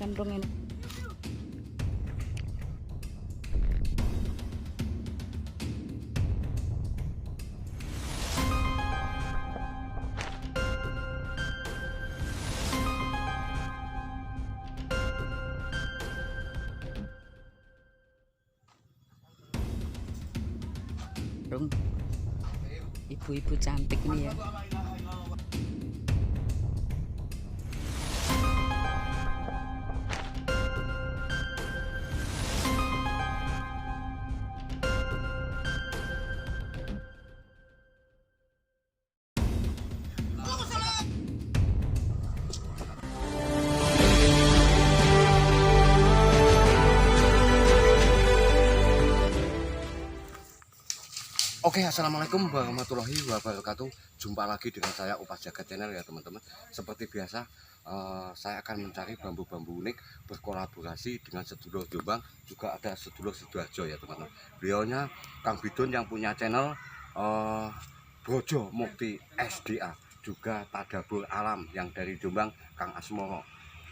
kan dong ini. Dong, ibu-ibu cantik nih ya. Oke, assalamualaikum warahmatullahi wabarakatuh. Jumpa lagi dengan saya Upas Jagat Channel ya teman-teman. Seperti biasa, saya akan mencari bambu-bambu unik berkolaborasi dengan sedulur Jombang, juga ada sedulur Sidoarjo ya teman-teman. Beliaunya Kang Bidun yang punya channel Brojo Mukti SDA, juga Tadabur Alam yang dari Jombang Kang Asmoro.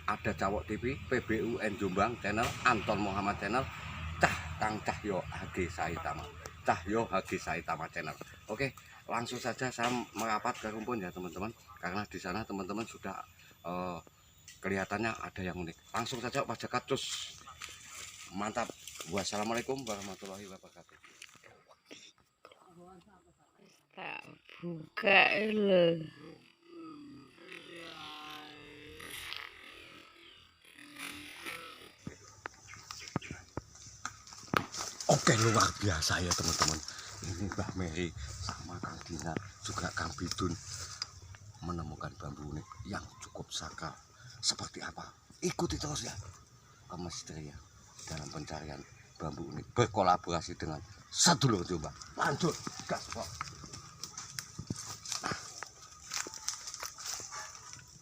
Ada Cawok TV, PBUN Jombang channel, Anton Muhammad channel, Kang Cahyo HG Saitama. Cahyo HG Saitama channel. Oke, langsung saja saya merapat ke rumpun ya teman-teman, karena di sana teman-teman sudah kelihatannya ada yang unik. Langsung saja Pak Jagat, cus. Mantap. Wassalamualaikum warahmatullahi wabarakatuh. Tak buka lo. Oke, luar biasa ya teman-teman. Ini Mbah Mary sama Kang Dinar juga Kang Bidun menemukan bambu unik yang cukup sakral. Seperti apa? Ikuti terus ya ke misteri ya dalam pencarian bambu unik berkolaborasi dengan sedulur Jombang. Lanjut, gas kok.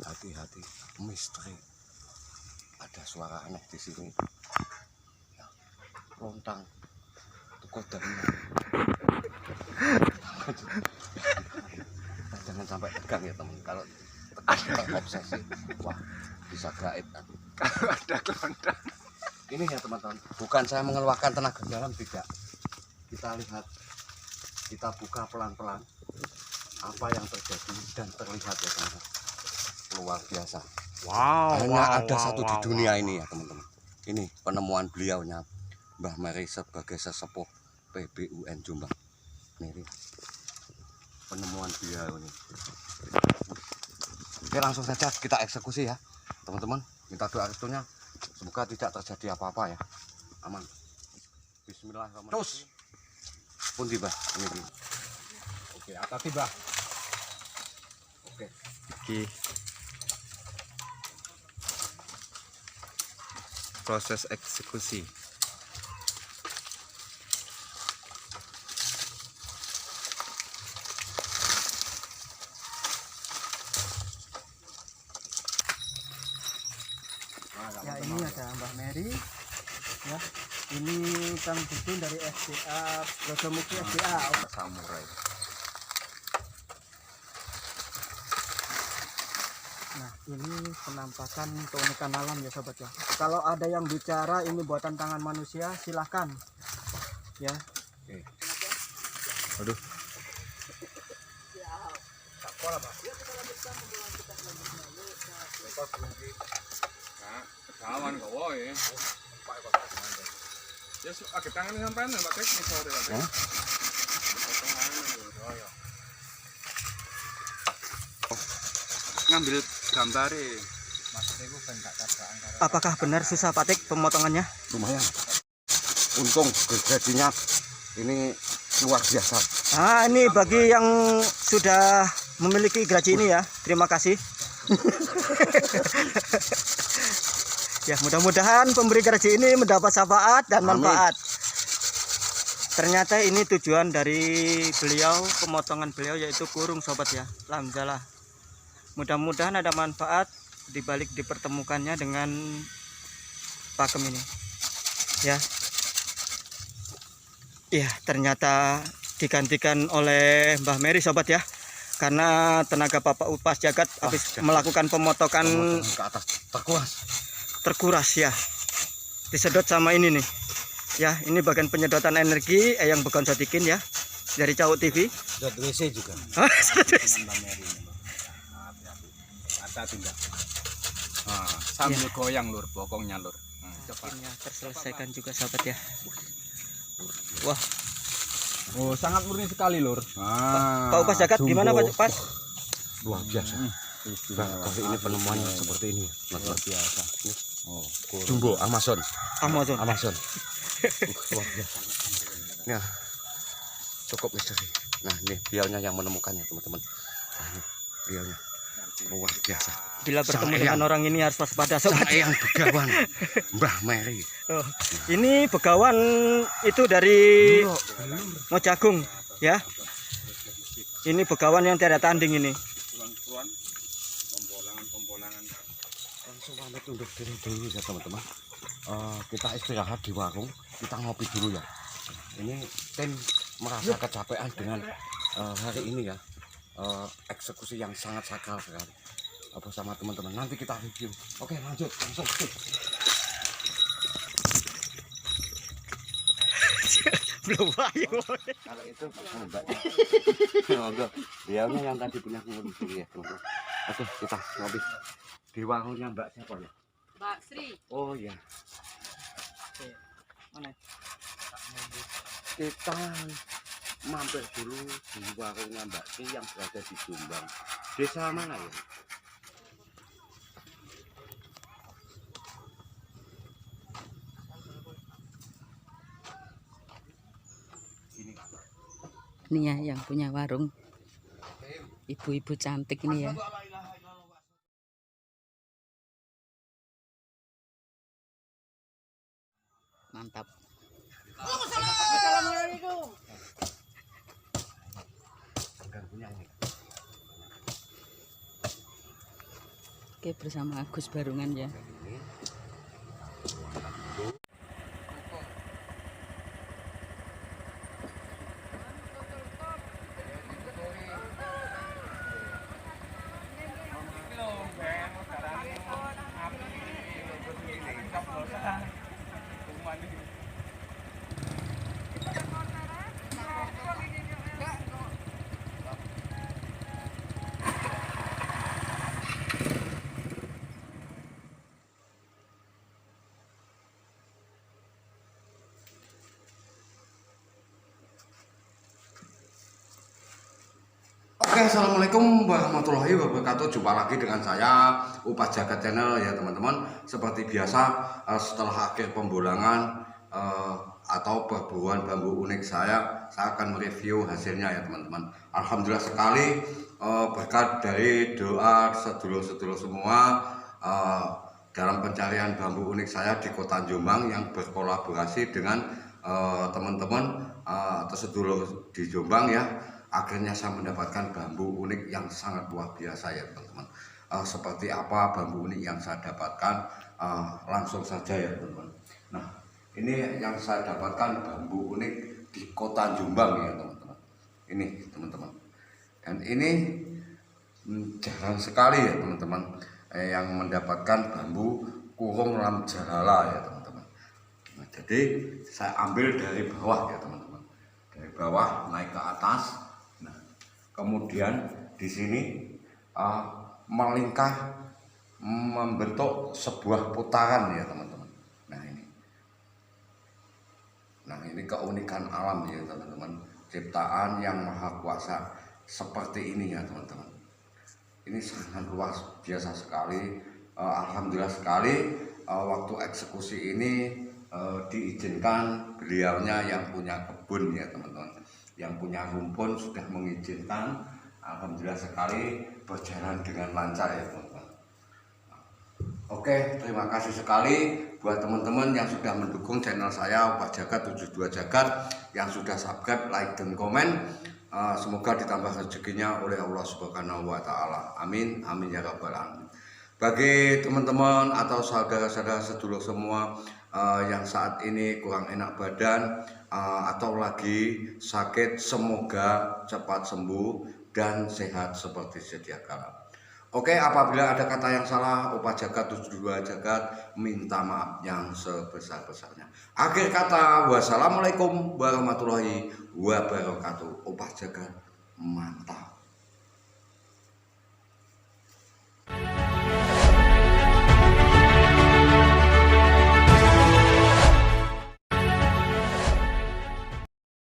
Hati-hati, misteri. Ada suara aneh di sini. Ya, lontang. Kodamnya. Jangan sampai tegang ya teman. Kalau tegang obsesi, wah bisa gaib kan. Kalau ada kelontak. Ini ya teman-teman, bukan saya mengeluarkan tenaga dalam, tidak. Kita lihat, kita buka pelan-pelan apa yang terjadi dan terlihat ya teman-teman. Luar biasa. Wow. Hanya ada satu di dunia ini ya teman-teman. Ini penemuan beliaunya Mbah Mary sebagai sesepuh PBUN Jombang. Nih, penemuan beliau ini. Oke, langsung saja kita eksekusi ya teman-teman. Minta doa restunya, semoga tidak terjadi apa-apa ya. Aman. Bismillahirrahmanirrahim. Terus pun tiba ini. Oke, atas tiba. Oke. Proses eksekusi. Ya, ini ada Mbah Mary ya, ini Kang Bidun dari SDA Brojo Mukti SDA. Samurai. Nah, ini penampakan keunikan alam ya sobat ya. Kalau ada yang bicara ini buatan tangan manusia, silahkan ya. Oke. Aduh. Kawan kau ya. Ya agak tangan sampean Mbak Tek nih sore Mbak Tek. Ngambil gambar Apakah benar susah Pak Tek pemotongannya? Lumayan. Untung gergajinya ini luar biasa. Ah, ini bagi yang sudah memiliki gergaji ini ya, terima kasih. Ya, mudah-mudahan pemberi gergaji ini mendapat syafaat dan manfaat. Ternyata ini tujuan dari beliau, pemotongan beliau yaitu kurung sobat ya. Alhamdulillah. Mudah-mudahan ada manfaat dibalik dipertemukannya dengan pakem ini. Ya. Ya, ternyata digantikan oleh Mbah Mary sobat ya. Karena tenaga Bapak Upas Jagat habis melakukan pemotongan ke atas terkuas. terkuras ya. Disedot sama ini nih. Ya, ini bagian penyedotan energi yang Begon Sodikin ya. Dari Cawuk TV. Sedot WC juga. Sedot WC. Nah, sambil goyang lur, bokongnya lur. Akhirnya terselesaikan juga sahabat ya. Wah, Oh, sangat murni sekali lur. Pak Upas Jagat gimana Pak Upas? Luar biasa. Nah, kali ini penemuannya seperti ini. Luar biasa. Oh, Jumbo Amazon. Amazon. Luar biasa. Nah, cukup misteri. Nah, ini beliaunya yang menemukannya teman-teman. Nah, ini beliaunya luar biasa. Bila bertemu Sang dengan Eyang. orang ini harus waspada sobat. Sang Eyang Begawan, Mbah Mary. Oh, ini begawan itu dari Mojagung ya. Ini begawan yang tiada tanding ini. Langsung pamit undur diri dulu ya teman-teman. Kita istirahat di warung, kita ngopi dulu ya. Ini tim merasa kecapean dengan hari ini ya. Eksekusi yang sangat sakral sekali bersama teman-teman. Nanti kita review. Oke, lanjut langsung. Belum ayo. Kalau itu mbak, dianya yang tadi punya kondisi ya teman-teman. Oke, kita ngopi di warungnya Mbak siapa ya? Mbak Sri. Oh ya, Mana? kita mampir dulu di warungnya Mbak Sri yang berada di Jombang. Desa mana ya? Ini ya yang punya warung. Ibu-ibu cantik ini ya. Mantap. Oke, bersama Agus Barungan ya. Oke, assalamualaikum warahmatullahi wabarakatuh. Jumpa lagi dengan saya Upas Jagat Channel ya teman-teman. Seperti biasa setelah akhir pembulangan atau perburuan bambu unik saya akan mereview hasilnya ya teman-teman. Alhamdulillah sekali berkat dari doa sedulur-sedulur semua dalam pencarian bambu unik saya di Kota Jombang yang berkolaborasi dengan teman-teman atau sedulur di Jombang ya. Akhirnya saya mendapatkan bambu unik yang sangat luar biasa ya teman-teman. Seperti apa bambu unik yang saya dapatkan, langsung saja ya teman-teman. Nah, ini yang saya dapatkan bambu unik di Kota Jombang ya teman-teman. Ini teman-teman. Dan ini jarang sekali ya teman-teman yang mendapatkan bambu kurung lam jahala ya teman-teman. Nah, jadi saya ambil dari bawah ya teman-teman. Dari bawah naik ke atas. Kemudian di sini melingkar membentuk sebuah putaran ya teman-teman. Nah ini keunikan alam ya teman-teman, ciptaan yang maha kuasa seperti ini ya teman-teman. Ini sangat luar biasa sekali. Alhamdulillah sekali waktu eksekusi ini diizinkan beliaunya yang punya kebun ya teman-teman, yang punya rumpun sudah mengizinkan. Alhamdulillah sekali berjalan dengan lancar ya teman-teman. Oke, terima kasih sekali buat teman-teman yang sudah mendukung channel saya Upas Jagat 72 Jagat, yang sudah subscribe, like, dan komen. Semoga ditambah rezekinya oleh Allah Subhanahu wa Ta'ala. Amin, amin ya rabbal alamin. Bagi teman-teman atau saudara-saudara sedulur semua yang saat ini kurang enak badan atau lagi sakit, semoga cepat sembuh dan sehat seperti sedia kala. Oke, apabila ada kata yang salah, Opa Jagat 72 Jagat minta maaf yang sebesar-besarnya. Akhir kata, wassalamualaikum warahmatullahi wabarakatuh. Opa Jagat mantap.